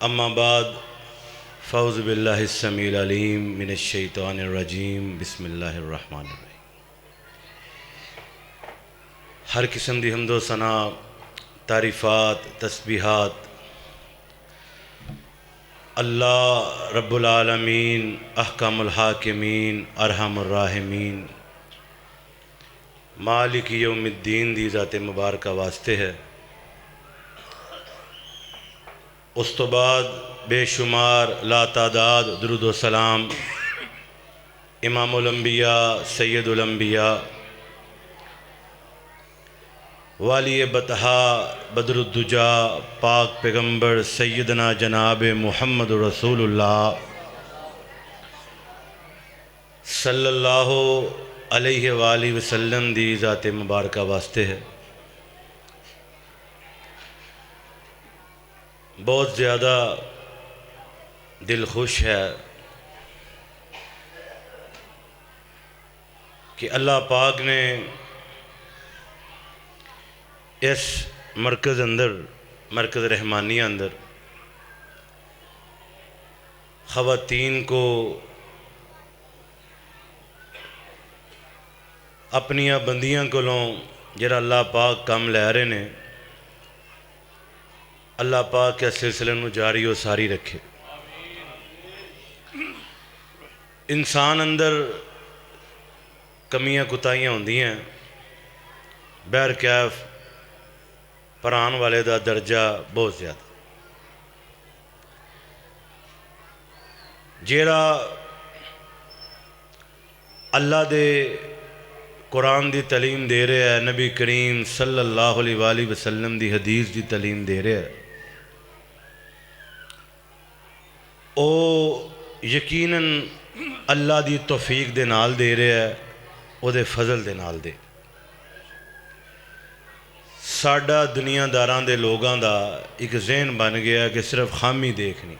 اما بعد فاعوذ باللہ السمیع العلیم من الشیطان الرجیم بسم اللہ الرحمن الرحیم۔ ہر قسم دی حمد و ثنا، تعریفات، تسبیحات اللہ رب العالمین، احکم الحاکمین، ارحم الراحمین، مالک یوم الدین دی ذات مبارکہ واسطے ہے۔ اس تو بعد بے شمار لا تعداد درود و سلام امام الانبیاء، سید الانبیاء، والی بطحا، بدر الدجا، پاک پیغمبر سیدنا جناب محمد رسول اللہ صلی اللہ علیہ وآلہ وسلم دی ذات مبارکہ واسطے ہے۔ بہت زیادہ دل خوش ہے کہ اللہ پاک نے اس مرکز رحمانیہ اندر خواتین کو اپنی بندیاں کولوں جڑا اللہ پاک کام لے رہے نے، اللہ پاک کے سلسلے نو جاری و ساری رکھے۔ انسان اندر کمیاں کتائیاں ہوندی ہیں، بہرکیف پران والے دا درجہ بہت زیادہ۔ جیڑا اللہ دے قرآن دی تعلیم دے رہے ہے، نبی کریم صلی اللہ علیہ وآلہ وسلم دی حدیث دی تعلیم دے رہے ہے، او یقیناً اللہ دی توفیق دے نال دے رہے ہے، او دے فضل دے نال دے۔ ساڈا دنیا داران دے لوگاں دا ایک ذہن بن گیا کہ صرف خامی دیکھنی،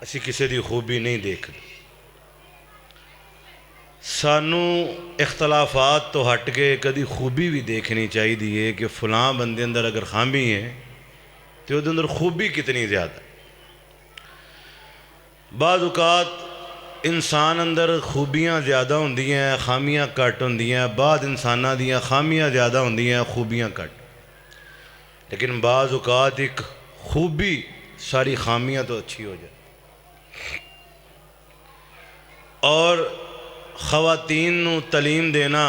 اسی کسی دی خوبی نہیں دیکھنی۔ سانو اختلافات تو ہٹ کے کدی خوبی بھی دیکھنی چاہیے کہ فلاں بندے اندر اگر خامی ہے تو وہ اندر خوبی کتنی زیادہ۔ بعض اوقات انسان اندر خوبیاں زیادہ ہوندی ہیں، خامیاں کٹ ہوندی ہیں، بعض انسانہ دیاں خامیاں زیادہ ہوندی ہیں، خوبیاں کٹ۔ لیکن بعض اوقات ایک خوبی ساری خامیاں تو اچھی ہو جائے۔ اور خواتین نو تعلیم دینا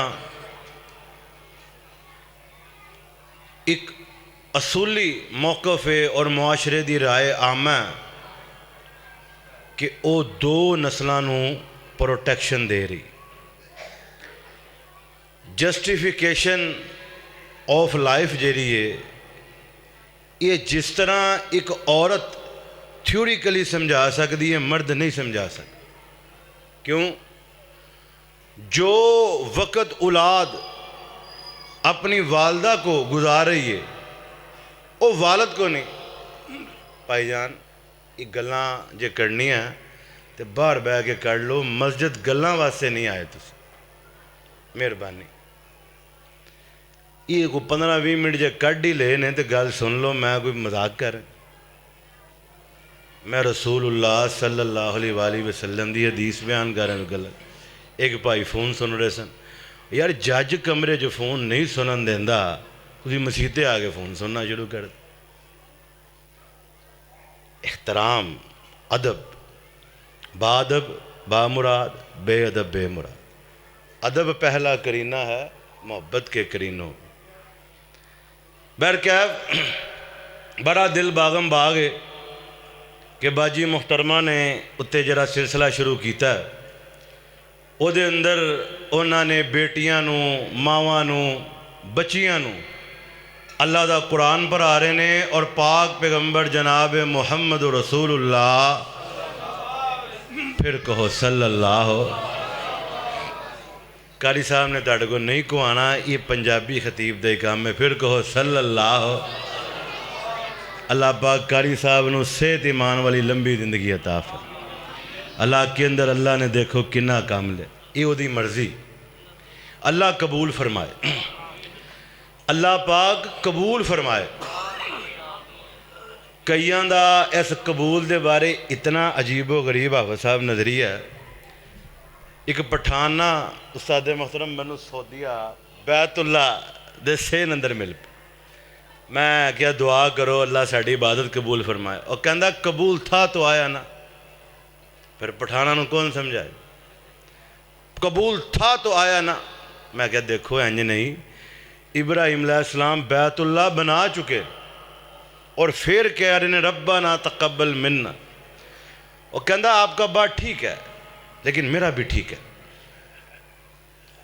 ایک اصولی موقف ہے اور معاشرے دی رائے عامہ ہے کہ او دو نسلاں نو پروٹیکشن دے رہی۔ جسٹیفیکیشن آف لائف جیڑی ہے، یہ جس طرح ایک عورت تھیوریکلی سمجھا سکتی ہے، مرد نہیں سمجھا سکتا۔ کیوں؟ جو وقت اولاد اپنی والدہ کو گزار رہی ہے، وہ والد کو نہیں۔ بھائی جان، یہ گلاں جے کرنی ہیں تو باہر بہ کے کر لو، مسجد گلاں واسطے نہیں آئے تسی، مہربانی۔ یہ کوئی 15-20 منٹ جے کٹ ہی لے نے تو گل سن لو، میں کوئی مذاق کر رہا۔ میں رسول اللہ صلی اللہ علیہ وآلہ وسلم دی حدیث بیان کر رہا ہوں۔ غلط ایک بھائی فون سن رہے سن، یار جج کمرے جو فون نہیں سنن دیندہ، تسی مسیتے آگے فون سننا شروع کر دیں۔ احترام، ادب، با ادب با مراد، بے ادب بے مراد۔ ادب پہلا کرینہ ہے محبت کے کرینوں۔ بہرکیف بڑا دل باغم باغ ہے کہ باجی محترمہ نے اتنے جرا سلسلہ شروع کیتا ہے، او دے اندر انہاں نے بیٹیاں نو، ماواں نو، بچیاں نو اللہ دا قرآن پر آ رہے نے، اور پاک پیغمبر جناب محمد رسول اللہ، پھر کہو صلی اللہ۔ قاری صاحب نے تاڑے کو نہیں کو آنا، یہ پنجابی خطیب دے کام میں، پھر کہو صلی اللہ۔ اللہ پاک قاری صاحب نو صحت ایمان والی لمبی زندگی عطا فرمائے۔ اللہ کے اندر اللہ نے دیکھو کنا کام لے، یہ دی مرضی، اللہ قبول فرمائے، اللہ پاک قبول فرمائے۔ کئیاں دا اس قبول دے بارے اتنا عجیب و غریب حافظ صاحب نظریہ ہے. ایک پٹھانا استاد محترم مینوں سعودیہ بیت اللہ دے سین اندر مل پہ. میں کیا دعا کرو اللہ ساڑی عبادت قبول فرمائے. اور کہندا قبول تھا تو آیا نا. پھر پٹھانا نو کون سمجھائے؟ قبول تھا تو آیا نا. میں کہا دیکھو انج نہیں، ابراہیم علیہ السلام بیت اللہ بنا چکے اور پھر کہہ رہے ہیں ربنا تقبل منا. اور کہندا آپ کا بات ٹھیک ہے لیکن میرا بھی ٹھیک ہے.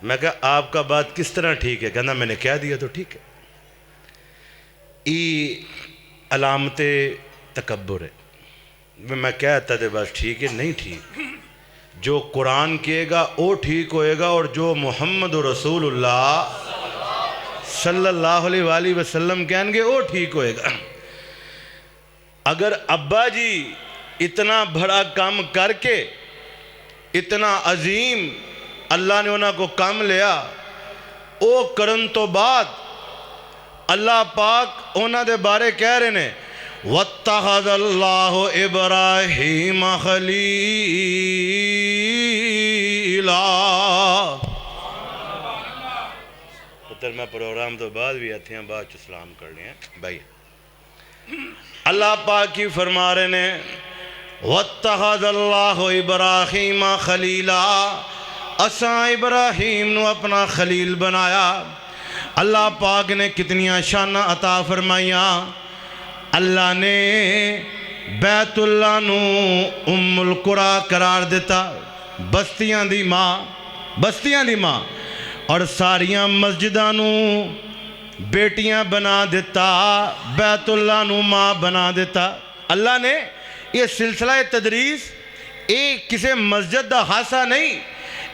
میں کہا آپ کا بات کس طرح ٹھیک ہے؟ کہندا میں نے کہہ دیا تو ٹھیک ہے. علامت تکبر ہے. میں کہتا تھے بس ٹھیک ہے، نہیں ٹھیک. جو قرآن کہے گا وہ ٹھیک ہوئے گا، اور جو محمد رسول اللہ صلی اللہ علیہ وآلہ وسلم کہیں گے وہ ٹھیک ہوئے گا. اگر ابا جی اتنا بڑا کام کر کے اتنا عظیم اللہ نے انہوں کو کام لیا، او کرن تو بعد اللہ پاک انہوں دے بارے کہہ رہے ہیں وَاتَّخَذَ اللَّهُ إِبْرَاهِيمَ خَلِيلًا. پتر میں پروگرام تو بعد بھی آتے ہیں، بعد چو سلام کرنے ہیں بھائی. اللہ پاک کی فرما رہے ہیں وَاتَّخَذَ اللَّهُ إِبْرَاهِيمَ خَلِيلًا. اساں ابراہیم نو اپنا خلیل بنایا. اللہ پاک نے کتنیاں شانہ عطا فرمائیاں. اللہ نے بیت اللہ نو ام القرآ قرار دیتا، بستیاں دی ماں، اور ساریاں مسجداں نو بیٹیاں بنا دیتا، بیت اللہ نو ماں بنا دیتا. اللہ نے یہ سلسلہ تدریس ایک کسی مسجد دا خاصہ نہیں.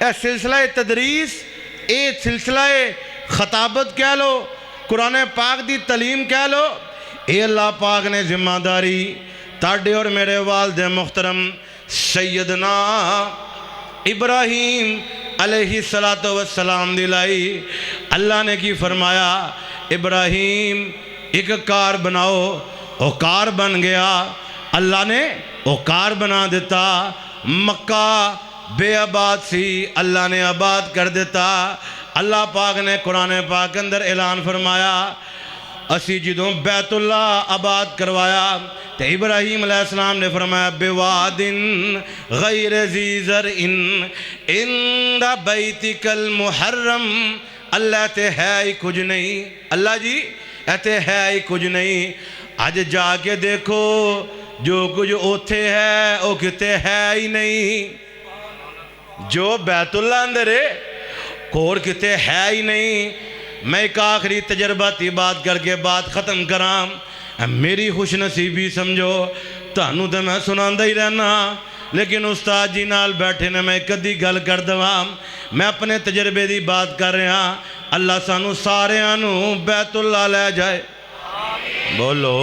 اے سلسلہ تدریس اے سلسلہ خطابت کہہ لو، قرآن پاک دی تعلیم کہہ لو، اے اللہ پاک نے ذمہ داری تاڑے اور میرے والد محترم سیدنا ابراہیم علیہ السلام دلائی. اللہ نے کی فرمایا ابراہیم ایک کار بناؤ. وہ کار بن گیا. اللہ نے وہ کار بنا دیتا. مکہ بے آباد سی، اللہ نے آباد کر دیتا. اللہ پاک نے قرآن پاک اندر اعلان فرمایا اسی جدوں بیت اللہ آباد کروایا تو ابراہیم علیہ السلام نے فرمایا بوادن غیر ذی زرع عند بیتک المحرم. اللہ تے ہے ہی کچھ نہیں. اللہ جی ایتے ہے ہی کچھ نہیں. آج جا کے دیکھو جو کچھ اوتھے ہے وہ کتے ہے ہی نہیں. جو بیت اللہ اندر ہے کور کتے ہے ہی نہیں. میں ایک آخری تجرباتی بات کر کے بات ختم کرام. میری خوش نصیبی سمجھو تانوں تے میں سناندہ ہی رہنا، لیکن استاد جی نال بیٹھے نے میں کدی گل کر دواں. میں اپنے تجربے دی بات کر رہا. اللہ سانو سارے آنو بیت اللہ لے جائے. بولو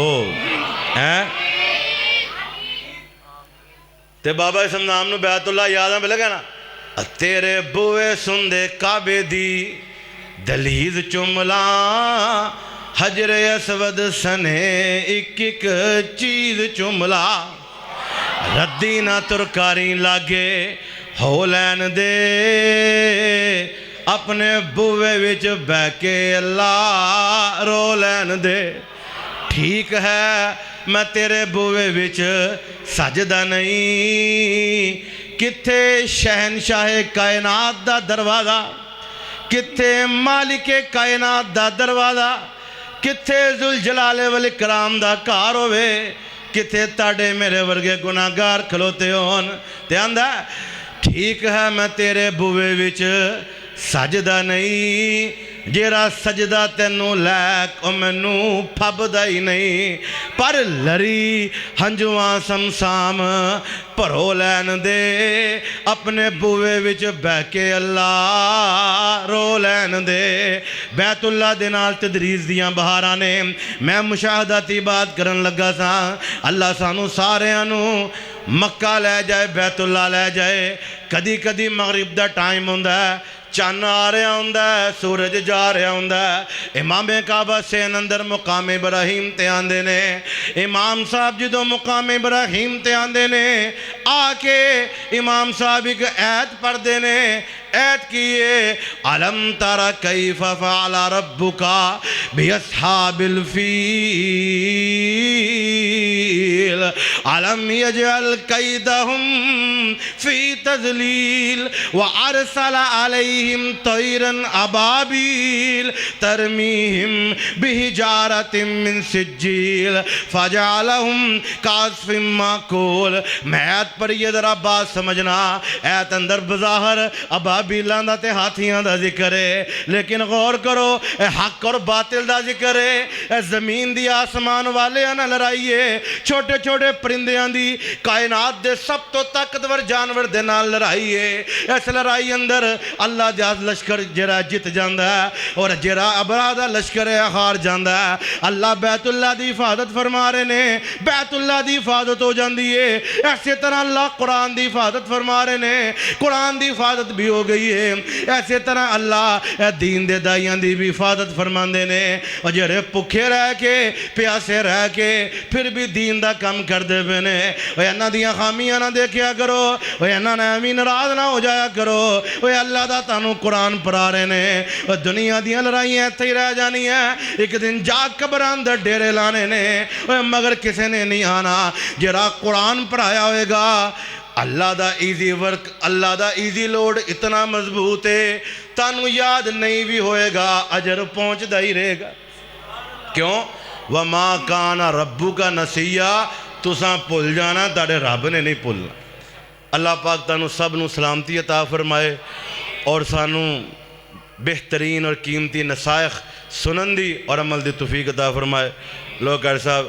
تے بابا اسم نام نو بیت اللہ یاداں پہ لگا نا. تیرے بوئے سندے کعبے دی دلیز چملا حجر اسود سنے ایک ایک چیز چملا. ردی نہ ترکاری لاگے ہو لین دے اپنے بوئے وچ بہ کے اللہ رو لین دے. ٹھیک ہے میں تیرے بوئے وچ سجدہ نہیں. کتھے شہنشاہ کائنات دا دروازہ، کتھے مالک کائنات دا دروازہ، کتھے ذوالجلال والاکرام دا کار ہوئے، کتھے تاڑے میرے ورگے گناہگار کھلوتے ہون. تے آندہ ٹھیک ہے میں تیرے بوئے وچ سجدہ نہیں. جیرا سجدہ تینوں لیک او مینوں پھبدا ہی نہیں. پر لری ہنجواں سمسام پرو لین دے اپنے بوئے وچ بہ کے اللہ رو لین دے. بیت اللہ دے نال تدریس دیاں بہاراں نے میں مشاہداتی بات کرن لگا سا. اللہ سانو سارے انو مکہ لے جائے، بیت اللہ لے جائے. کدی کدی مغرب دا ٹائم ہوندا ہے چن آ رہا ہوں سورج جا رہا ہوں امام کعبہ سین اندر مقام ابراہیم تے آندے نے امام صاحب جدو مقام ابراہیم تے آندے نے آ کے امام صاحب ایک ایت پڑھ دے نے ایت کیے علم تر کیف فعل ربک باصحاب الفیل علم یجعل کیدہم فی تذلیل وارسل علیہم طیرا ابابیل ترمیہم بحجارت من سجیل فجعلہم کعصف مأکول میں ایت پر یہ ذرا بات سمجھنا ایت اندر بظاہر ابابیلاں دا تے ہاتھیاں دا ذکر ہے لیکن غور کرو اے حق اور باطل دا ذکر ہے اے زمین دی آسمان والے نہ لڑائیے چھوٹے چھوٹے پرندیاں دی کائنات دے سب تو طاقتور جانور دے نال لڑائیے اس لڑائی اندر اللہ دا لشکر جرا جت جاندا ہے اور جرا ابرا دا لشکر ہار جاندا ہے اللہ بیت اللہ دی حفاظت فرما رہے نے بیت اللہ دی حفاظت ہو جاندی ہے ایسے طرح اللہ قرآن دی حفاظت فرما رہے نے قرآن دی حفاظت بھی ہو گئی ہے ایسے طرح اللہ دین دے دائیاں دی بھی حفاظت فرماندے نے اور جڑے پکھے رہ کے پیاسے رہ کے پھر بھی دین دا کم کر دے بنے وہ انہاں دیاں خامیاں نہ دیکھیا کرو وہ انہاں نے امین ناراض نہ ہو جایا کرو وہ اللہ دا تانوں قرآن پڑھا رہے نے وہ دنیا دیاں لڑائیاں ایتھے ہی رہ جانی ہیں ایک دن جاگ قبران دے ڈیرے لانے نے مگر کسے نے نہیں آنا جڑا قرآن پڑھایا ہوئے گا اللہ دا ایزی ورک اللہ دا ایزی لوڈ اتنا مضبوط ہے تانوں یاد نہیں بھی ہوئے گا اجر پہنچ دا ہی رہے گا کیوں وَمَا كَانَ رَبُّكَ نَسِيًّا تُساں پُل جانا تاڑے رب نے نہیں پُلنا اللہ پاک تانوں سب نو سلامتی عطا فرمائے اور سانوں بہترین اور قیمتی نصائح سنن دی اور عمل دی توفیق عطا فرمائے لوگ صاحب